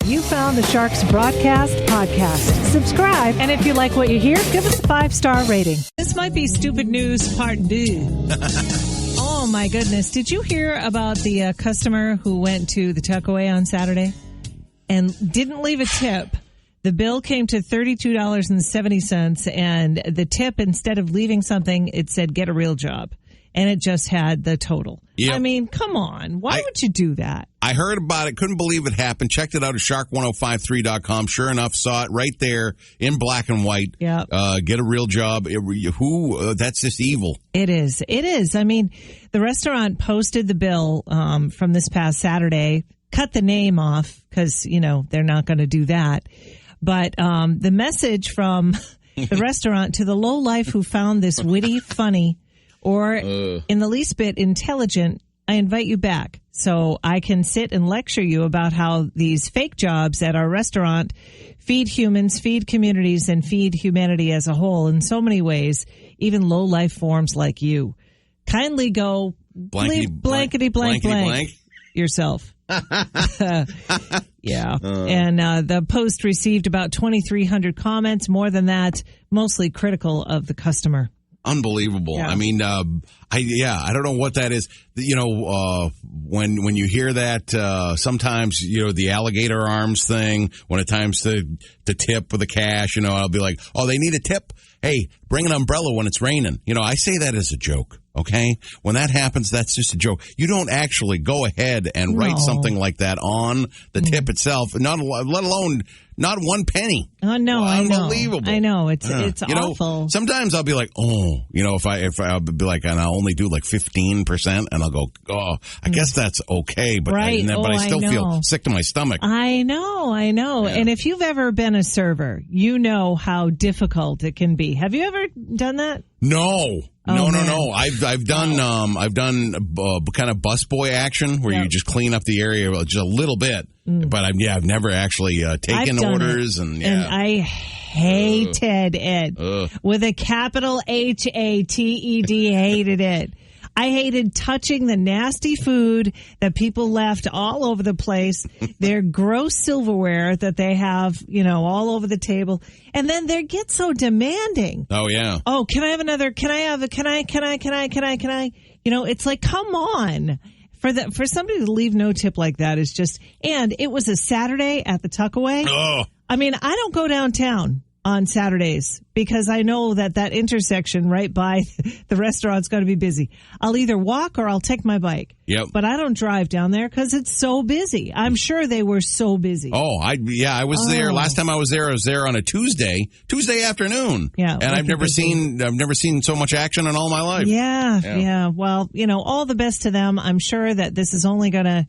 You found the Sharks Broadcast podcast. Subscribe, and if you like what you hear, give us a 5-star rating. This might be stupid news part 2. Oh, my goodness. Did you hear about the customer who went to the Tuckaway on Saturday and didn't leave a tip? The bill came to $32.70, and the tip, instead of leaving something, it said, get a real job. And it just had the total. Yep. I mean, come on. Why would you do that? I heard about it. Couldn't believe it happened. Checked it out at shark1053.com. Sure enough, saw it right there in black and white. Yep. Get a real job. That's just evil. It is. It is. I mean, the restaurant posted the bill from this past Saturday, cut the name off because, they're not going to do that. But the message from the restaurant to the lowlife who found this witty, funny, or in the least bit intelligent, I invite you back so I can sit and lecture you about how these fake jobs at our restaurant feed humans, feed communities, and feed humanity as a whole in so many ways, even low life forms like you. Kindly go blankety blank yourself. Yeah. And the post received about 2,300 comments, more than that, mostly critical of the customer. Unbelievable. Yeah. I mean, I don't know what that is. When you hear that, sometimes, the alligator arms thing, when it's times to tip with the cash, I'll be like, oh, they need a tip? Hey, bring an umbrella when it's raining. I say that as a joke. Okay. When that happens, that's just a joke. You don't actually go ahead and write something like that on the tip itself, let alone not one penny. Oh no. Unbelievable. I know. It's awful. Sometimes I'll be like, if I'll be like, and I'll only do like 15%, and I'll go, I guess that's okay. But right. But I still feel sick to my stomach. I know. Yeah. And if you've ever been a server, you know how difficult it can be. Have you ever done that? No. No. I've done kind of busboy action where you just clean up the area just a little bit. But I've never actually taken orders and I hated it with a capital HATED. Hated it. I hated touching the nasty food that people left all over the place, their gross silverware that they have, all over the table. And then they get so demanding. Oh, yeah. Oh, can I have another? Can I? It's like, come on. For somebody to leave no tip like that is just, and it was a Saturday at the Tuckaway. Oh. I mean, I don't go downtown on Saturdays because I know that intersection right by the restaurant's going to be busy. I'll either walk or I'll take my bike. Yep. But I don't drive down there because it's so busy. I'm sure they were so busy. Oh, I was there. Last time I was there on a Tuesday afternoon. Yeah. And I've never seen so much action in all my life. Yeah. Well, all the best to them. I'm sure that this is only going to,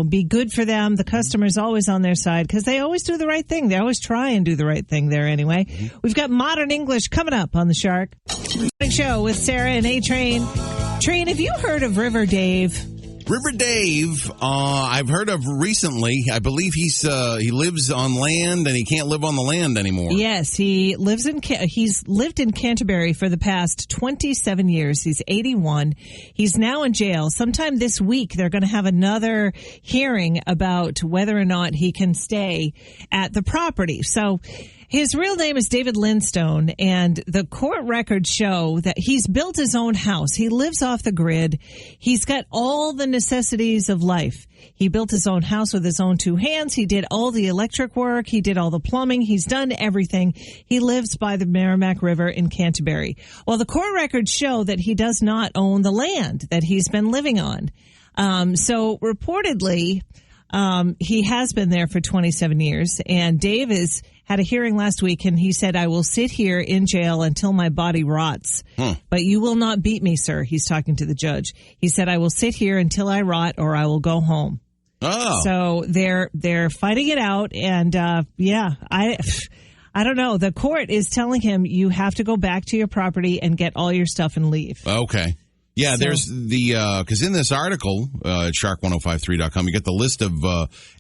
be good for them. The customer's always on their side because they always do the right thing. They always try and do the right thing there anyway. We've got Modern English coming up on the Shark Show with Sarah and A-Train. Train, have you heard of River Dave? River Dave, I've heard of recently. I believe he lives on land and he can't live on the land anymore. Yes, he's lived in Canterbury for the past 27 years. He's 81. He's now in jail. Sometime this week, they're going to have another hearing about whether or not he can stay at the property. So his real name is David Lindstone, and the court records show that he's built his own house. He lives off the grid. He's got all the necessities of life. He built his own house with his own 2 hands. He did all the electric work. He did all the plumbing. He's done everything. He lives by the Merrimack River in Canterbury. Well, the court records show that he does not own the land that he's been living on. So reportedly, he has been there for 27 years, and Dave had a hearing last week, and he said, I will sit here in jail until my body rots. But you will not beat me, sir. He's talking to the judge. He said, I will sit here until I rot or I will go home. Oh. So they're fighting it out. And, I don't know. The court is telling him you have to go back to your property and get all your stuff and leave. Okay. Yeah, there's because in this article at shark1053.com, you get the list of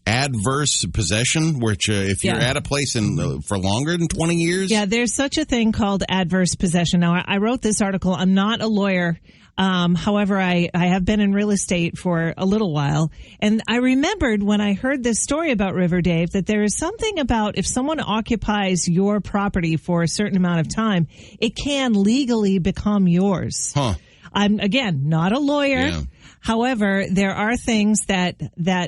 adverse possession, which if you're at a place for longer than 20 years. Yeah, there's such a thing called adverse possession. Now, I wrote this article. I'm not a lawyer. However, I have been in real estate for a little while. And I remembered when I heard this story about River Dave that there is something about if someone occupies your property for a certain amount of time, it can legally become yours. Huh. I'm, again, not a lawyer. Yeah. However, there are things that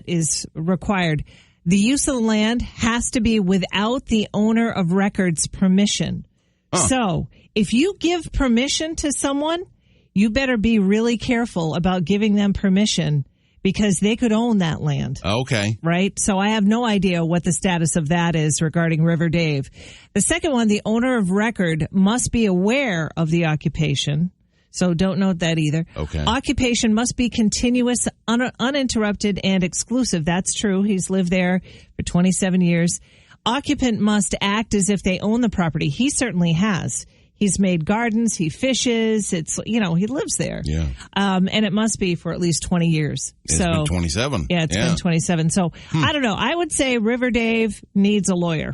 is required. The use of the land has to be without the owner of record's permission. Huh. So if you give permission to someone, you better be really careful about giving them permission because they could own that land. Okay. Right? So I have no idea what the status of that is regarding River Dave. The second one, the owner of record must be aware of the occupation. So don't note that either. Okay. Occupation must be continuous, uninterrupted, and exclusive. That's true. He's lived there for 27 years. Occupant must act as if they own the property. He certainly has. He's made gardens. He fishes. It's, he lives there. Yeah. And it must be for at least 20 years. It's been 27. Yeah, it's been 27. So I don't know. I would say River Dave needs a lawyer.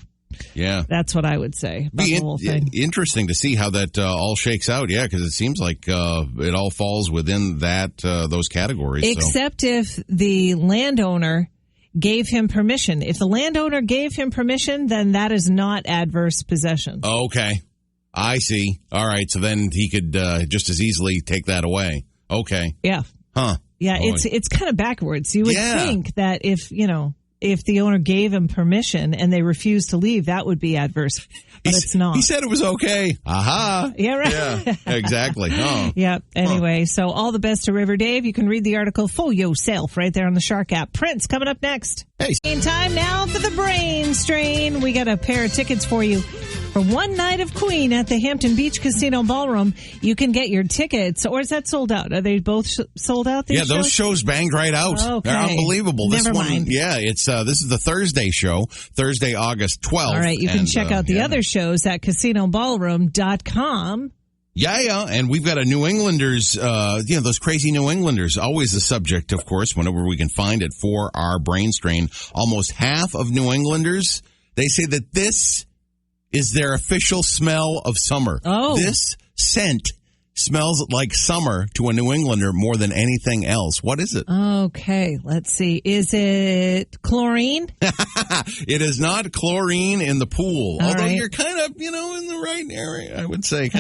Yeah. That's what I would say about the whole thing. Interesting to see how that all shakes out. Yeah, because it seems like it all falls within those categories. Except if the landowner gave him permission. If the landowner gave him permission, then that is not adverse possession. Okay. I see. All right. So then he could just as easily take that away. Okay. Yeah. Huh. Yeah. Boy. It's kind of backwards. You would think that if the owner gave him permission and they refused to leave, that would be adverse. But it's not. He said it was okay. Aha. Yeah, right. Yeah, exactly. Oh. Yeah. Anyway, so all the best to River Dave. You can read the article for yourself right there on the Shark app. Prince coming up next. Hey. In time now for the brain strain. We got a pair of tickets for you. For one night of Queen at the Hampton Beach Casino Ballroom. You can get your tickets, or is that sold out? Are they both sold out? These those shows banged right out. Okay. They're unbelievable. Never mind. Yeah, it's this is the Thursday show, Thursday, August 12th. All right, you can check out the other shows at casinoballroom.com. Yeah, and we've got a New Englanders, those crazy New Englanders, always the subject, of course, whenever we can find it for our brain strain. Almost half of New Englanders, they say that this is their official smell of summer. Oh. This scent smells like summer to a New Englander more than anything else. What is it? Okay, let's see. Is it chlorine? It is not chlorine in the pool. All although right. You're kind of, in the right area, I would say. Okay.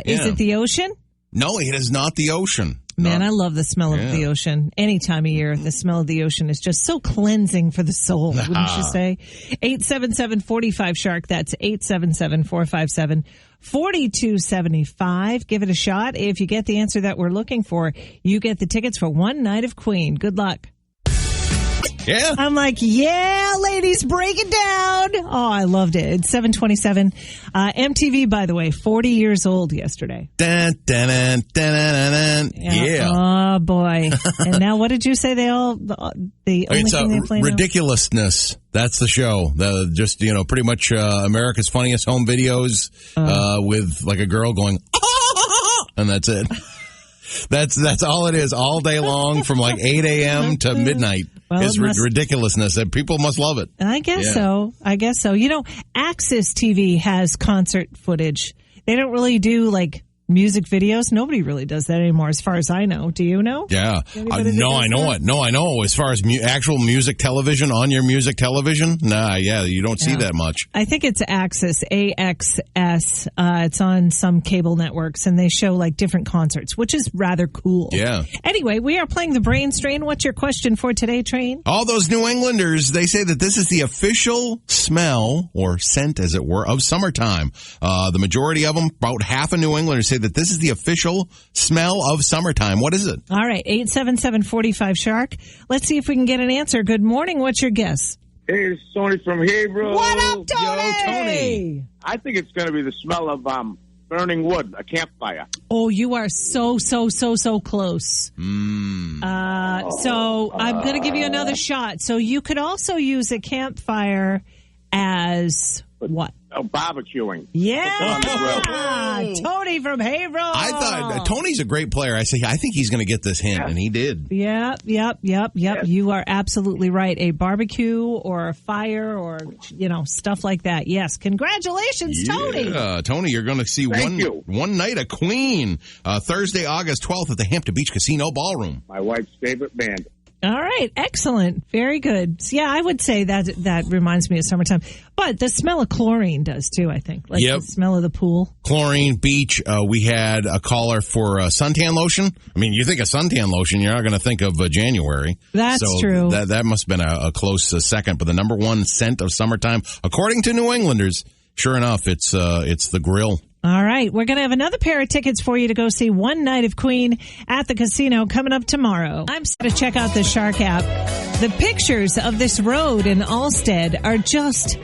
Is it the ocean? No, it is not the ocean. Man, I love the smell of the ocean. Any time of year, the smell of the ocean is just so cleansing for the soul, wouldn't you say? 877-45-SHARK. That's 877-457-4275. Give it a shot. If you get the answer that we're looking for, you get the tickets for one night of Queen. Good luck. Yeah. I'm like, yeah, ladies, break it down. Oh, I loved it. It's 7:27. MTV, by the way, 40 years old yesterday. Dun, dun, dun, dun, dun, dun. Yeah. Oh, boy. And now what did you say the only thing they play now? Ridiculousness. That's the show. Pretty much America's Funniest Home Videos with like a girl going, and that's it. That's all it is all day long from like 8 a.m. to midnight. Well, is ridiculousness, and people must love it. I guess so. Axis TV has concert footage. They don't really do like music videos. Nobody really does that anymore, as far as I know. Do you know? Yeah. I know. As far as actual music television, on your music television, you don't see that much. I think it's Axis, AXS. It's on some cable networks, and they show like different concerts, which is rather cool. Yeah. Anyway, we are playing the brain strain. What's your question for today, Train? All those New Englanders, they say that this is the official smell, or scent, as it were, of summertime. The majority of them, about half of New Englanders, say that this is the official smell of summertime. What is it? All right, 877-45-SHARK. Let's see if we can get an answer. Good morning. What's your guess? Hey, it's Tony from Hebrew. What up, Tony? Yo, Tony. I think it's going to be the smell of burning wood, a campfire. Oh, you are so close. So I'm going to give you another shot. So you could also use a campfire as what? barbecuing. Yeah. Tony from Haverhill. I thought Tony's a great player. I think he's going to get this hint, and he did. Yep. Yes. You are absolutely right. A barbecue or a fire or, stuff like that. Yes. Congratulations, Tony. Tony, you're going to see one night of Queen, Thursday, August 12th at the Hampton Beach Casino Ballroom. My wife's favorite band. All right. Excellent. Very good. So, yeah, I would say that reminds me of summertime. But the smell of chlorine does, too, I think. Like the smell of the pool. Chlorine, beach. We had a caller for suntan lotion. I mean, you think of suntan lotion, you're not going to think of January. That's true. That must have been a close second. But the number one scent of summertime, according to New Englanders, sure enough, it's the grill. All right. We're going to have another pair of tickets for you to go see One Night of Queen at the casino coming up tomorrow. I'm set to check out the Shark app. The pictures of this road in Allstead are just,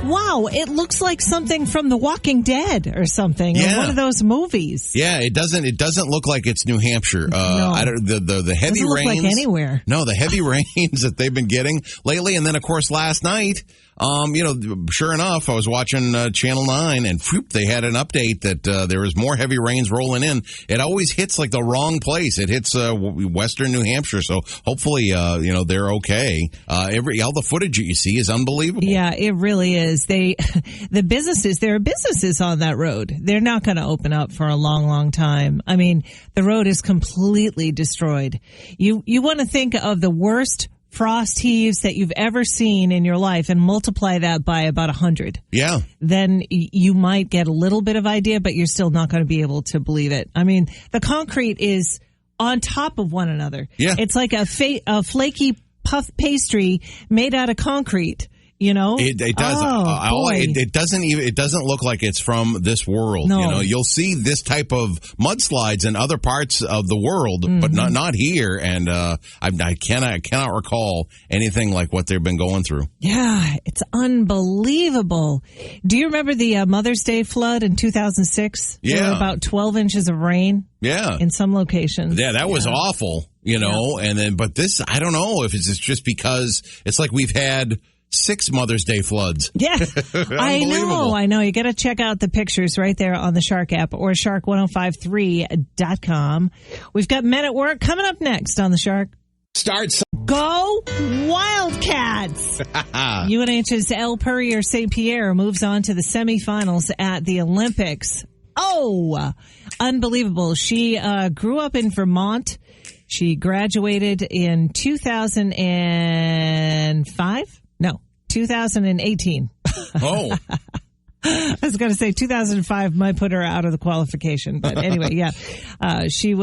wow, it looks like something from The Walking Dead or something. Yeah. Or one of those movies. Yeah, it doesn't look like it's New Hampshire. No. The heavy doesn't rains. Look like anywhere. No, the heavy rains that they've been getting lately. And then, of course, last night, sure enough, I was watching Channel 9 and they had an update that there was more heavy rains rolling in. It always hits like the wrong place. It hits western New Hampshire. So hopefully, they're okay. All the footage that you see is unbelievable. Yeah, it really is. There are businesses on that road. They're not going to open up for a long, long time. I mean, the road is completely destroyed. You want to think of the worst frost heaves that you've ever seen in your life and multiply that by about 100. Yeah. Then you might get a little bit of idea, but you're still not going to be able to believe it. I mean, the concrete is on top of one another. Yeah. It's like a flaky puff pastry made out of concrete. It does. It doesn't look like it's from this world. No. You'll see this type of mudslides in other parts of the world, but not here. And I cannot recall anything like what they've been going through. Yeah, it's unbelievable. Do you remember the Mother's Day flood in 2006? Yeah, there were about 12 inches of rain. Yeah, in some locations. Yeah, that was awful. And then, but this, I don't know if it's just because it's like we've had 6 Mother's Day floods. Yeah, I know. You got to check out the pictures right there on the Shark app or shark1053.com. We've got Men at Work coming up next on the Shark. Go Wildcats! UNH's El Purrier St. Pierre moves on to the semifinals at the Olympics. Oh, unbelievable. She grew up in Vermont. She graduated in 2005? No, 2018. Oh. I was going to say 2005 might put her out of the qualification. But anyway, yeah. She's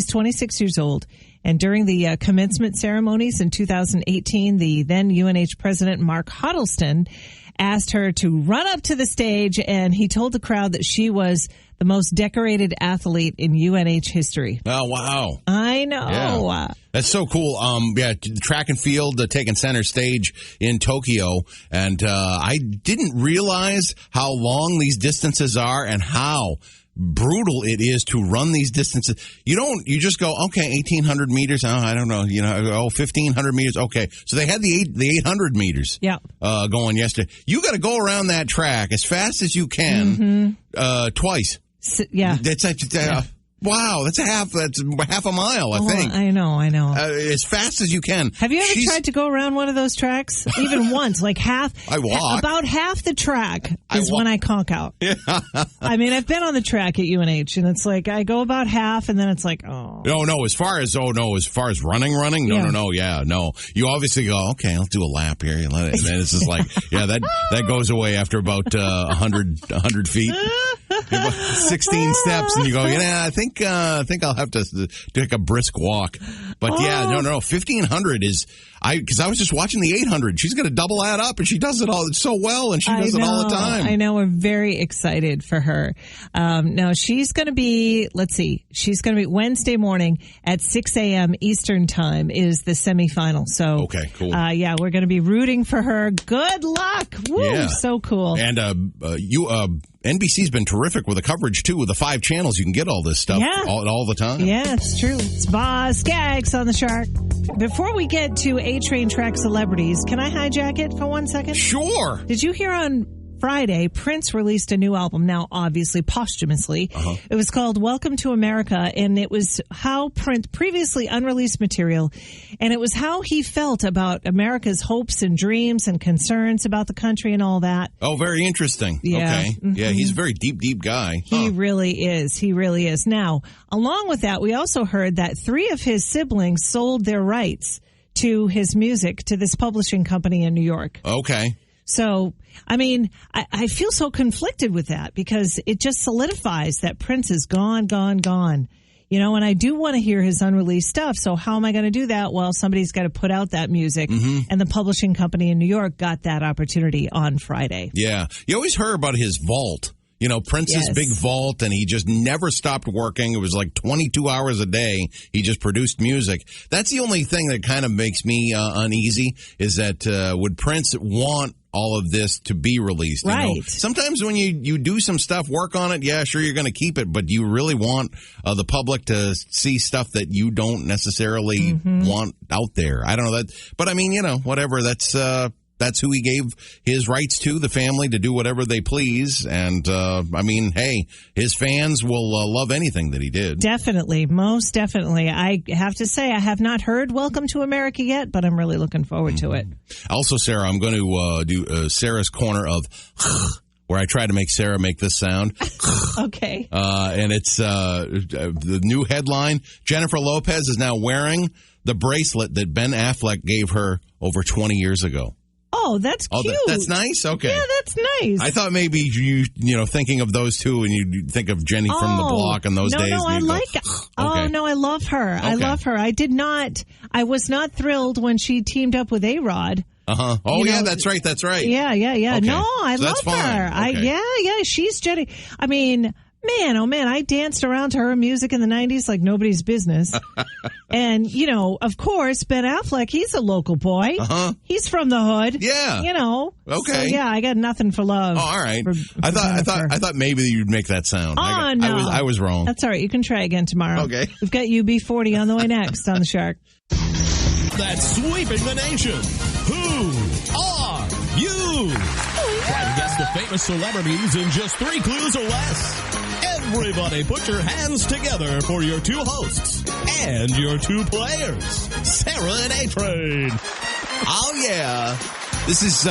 26 years old. And during the commencement ceremonies in 2018, the then UNH president, Mark Huddleston, asked her to run up to the stage, and he told the crowd that she was the most decorated athlete in UNH history. Oh, wow. I know. Yeah. That's so cool. Track and field taking center stage in Tokyo. And I didn't realize how long these distances are and how brutal it is to run these distances. You just go, okay, 1,800 meters. Oh, I don't know. 1,500 meters. Okay. So they had the 800 meters going yesterday. You got to go around that track as fast as you can twice. Wow, that's half a mile, I think. I know. As fast as you can. Have you ever tried to go around one of those tracks? Even once, like half. I walk. About half the track is when I conk out. Yeah. I mean, I've been on the track at UNH, and it's like I go about half, and then it's like, oh. No. As far as running. No. Yeah, no. You obviously go, okay, I'll do a lap here. And then it's just like, yeah, that goes away after about 100 feet. 16 steps, and you go, I think I'll have to take a brisk walk. But no, 1,500 is, because I was just watching the 800. She's going to double that up, and she does it all so well, and she does it all the time. I know. We're very excited for her. Now, she's going to be, she's going to be Wednesday morning at 6 a.m. Eastern time is the semifinal. So, okay, cool. We're going to be rooting for her. Good luck. Woo, yeah. So cool. And NBC's been terrific with the coverage, too, with the 5 channels. You can get all this stuff all the time. Yeah, it's true. It's Boz Skaggs on the Shark. Before we get to A-Train Track Celebrities, can I hijack it for 1 second? Sure. Did you hear on Friday, Prince released a new album, now obviously posthumously. It was called Welcome to America, and it was how Prince, previously unreleased material, and it was how he felt about America's hopes and dreams and concerns about the country and all that. Oh, very interesting. Yeah. Okay. Yeah, he's a very deep, deep guy. He really is. He really is. Now, along with that, we also heard that 3 of his siblings sold their rights to his music to this publishing company in New York. Okay. So, I mean, I feel so conflicted with that because it just solidifies that Prince is gone. You know, and I do want to hear his unreleased stuff. So how am I going to do that? Well, somebody's got to put out that music. And the publishing company in New York got that opportunity on Friday. Yeah. You always heard about his vault. You know, Prince's big vault, and he just never stopped working. It was like 22 hours a day. He just produced music. That's the only thing that kind of makes me uneasy is that would Prince want all of this to be released? Right. You know, sometimes when you do some stuff, work on it, yeah, sure, you're going to keep it, but you really want the public to see stuff that you don't necessarily want out there. I don't know that, but I mean, you know, whatever, that's who he gave his rights to, the family, to do whatever they please. And, I mean, hey, his fans will love anything that he did. Definitely. Most definitely. I have to say, I have not heard Welcome to America yet, but I'm really looking forward to it. Also, Sarah, I'm going to do Sarah's corner of where I try to make Sarah make this sound. Okay. And it's the new headline. Jennifer Lopez is now wearing the bracelet that Ben Affleck gave her over 20 years ago. Oh, that's cute. Oh, that's nice? Okay. Yeah, that's nice. I thought maybe you know, thinking of those two and you think of Jenny from the block in those days. No, I like it. Oh, no, I love her. Okay. I love her. I was not thrilled when she teamed up with A-Rod. Oh, yeah, that's right. That's right. Yeah. Okay. No, I love her. Okay. Yeah, she's Jenny. I mean, man, oh man, I danced around to her music in the 90s like nobody's business. And, you know, of course, Ben Affleck, he's a local boy. He's from the hood. Yeah. You know. Okay. So, yeah, I got nothing for love. Oh, all right. I thought maybe you'd make that sound. Oh, no. I was wrong. That's all right. You can try again tomorrow. Okay. We've got UB40 on the way next on the Shark. That's sweeping the nation. Who are you? Try to guess the famous celebrities in just 3 clues or less. Everybody put your hands together for your 2 hosts and your 2 players, Sarah and A-Train. Oh, yeah. This is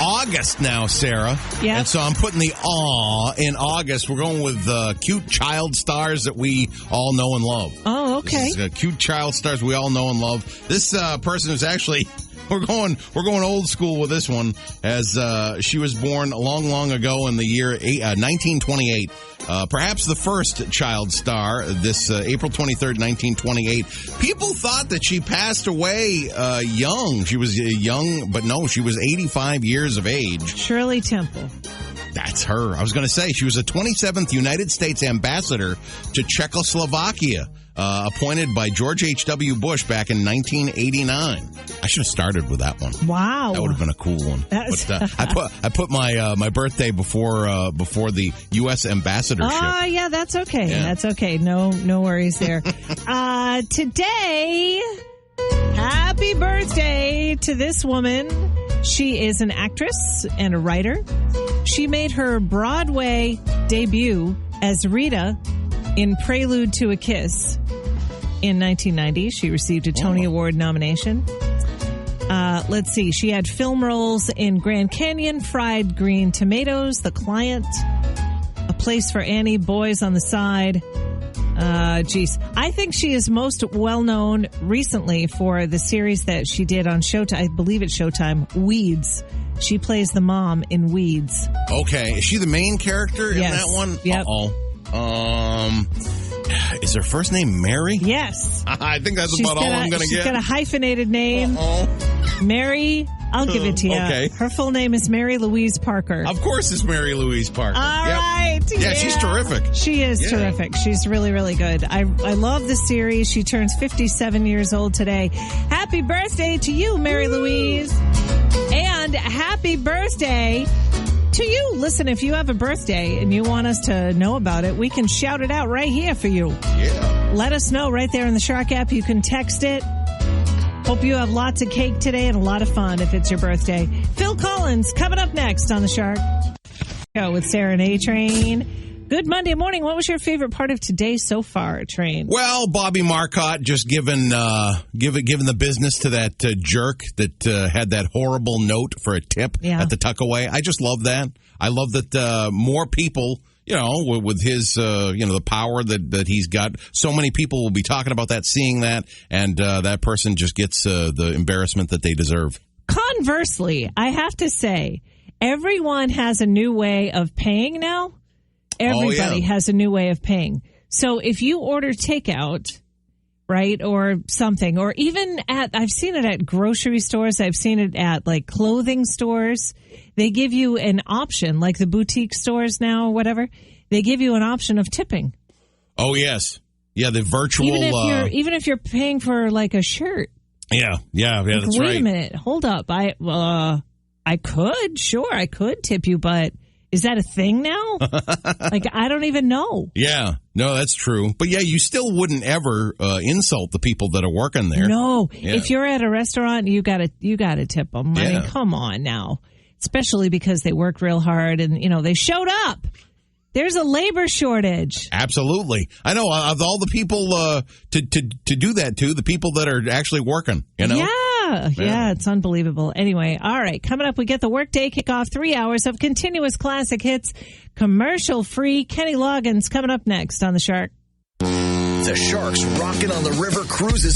August now, Sarah. Yeah. And so I'm putting the awe in August. We're going with cute child stars that we all know and love. Oh, okay. This is, cute child stars we all know and love. This person is actually... We're going old school with this one, as she was born long ago in the year 1928. Perhaps the first child star, this April 23rd, 1928. People thought that she passed away young. She was young, but no, she was 85 years of age. Shirley Temple. That's her. I was going to say she was a 27th United States ambassador to Czechoslovakia. Appointed by George H.W. Bush back in 1989. I should have started with that one. Wow, that would have been a cool one. But, I put my birthday before the U.S. ambassadorship. Oh, yeah, that's okay. Yeah. That's okay. No worries there. Today, happy birthday to this woman. She is an actress and a writer. She made her Broadway debut as Rita in Prelude to a Kiss in 1990. She received a Tony Award nomination. Let's see. She had film roles in Grand Canyon, Fried Green Tomatoes, The Client, A Place for Annie, Boys on the Side. I think she is most well known recently for the series that she did on Showtime. I believe it's Showtime, Weeds. She plays the mom in Weeds. Okay. Is she the main character in that one? Yep. Is her first name Mary? Yes. I think that's about all I'm going to get. She's got a hyphenated name. Mary, I'll give it to you. Okay. Her full name is Mary Louise Parker. Of course it's Mary Louise Parker. All right. Yeah, she's terrific. She is terrific. She's really, really good. I love the series. She turns 57 years old today. Happy birthday to you, Mary Louise. And happy birthday to you. Listen, if you have a birthday and you want us to know about it, we can shout it out right here for you. Yeah. Let us know right there in the Shark app. You can text it Hope you have lots of cake today and a lot of fun if it's your birthday. Phil Collins coming up next on The Shark Show with Sarah and A-Train. Good Monday morning. What was your favorite part of today so far, Train? Well, Bobby Marcotte just giving the business to that jerk that had that horrible note for a tip at the tuckaway. I just love that. I love that more people, with his, the power that he's got. So many people will be talking about that, seeing that, and that person just gets the embarrassment that they deserve. Conversely, I have to say, everyone has a new way of paying now. Everybody has a new way of paying. So if you order takeout, right, or something, or even I've seen it at grocery stores, I've seen it at like clothing stores. They give you an option, like the boutique stores now or whatever. They give you an option of tipping. Oh, yes. Yeah, the virtual. Even if you're paying for like a shirt. Yeah, that's right. Wait a minute. Hold up. I could tip you, but is that a thing now? Like, I don't even know. Yeah, no, that's true. But yeah, you still wouldn't ever insult the people that are working there. No, if you're at a restaurant, you gotta tip them. I mean, come on now. Especially because they worked real hard and, they showed up. There's a labor shortage. Absolutely. I know, of all the people to do that to, the people that are actually working, Yeah, it's unbelievable. Anyway, all right, coming up, we get the workday kickoff, 3 hours of continuous classic hits, commercial-free. Kenny Loggins coming up next on The Shark. The Sharks rocking on the river cruises.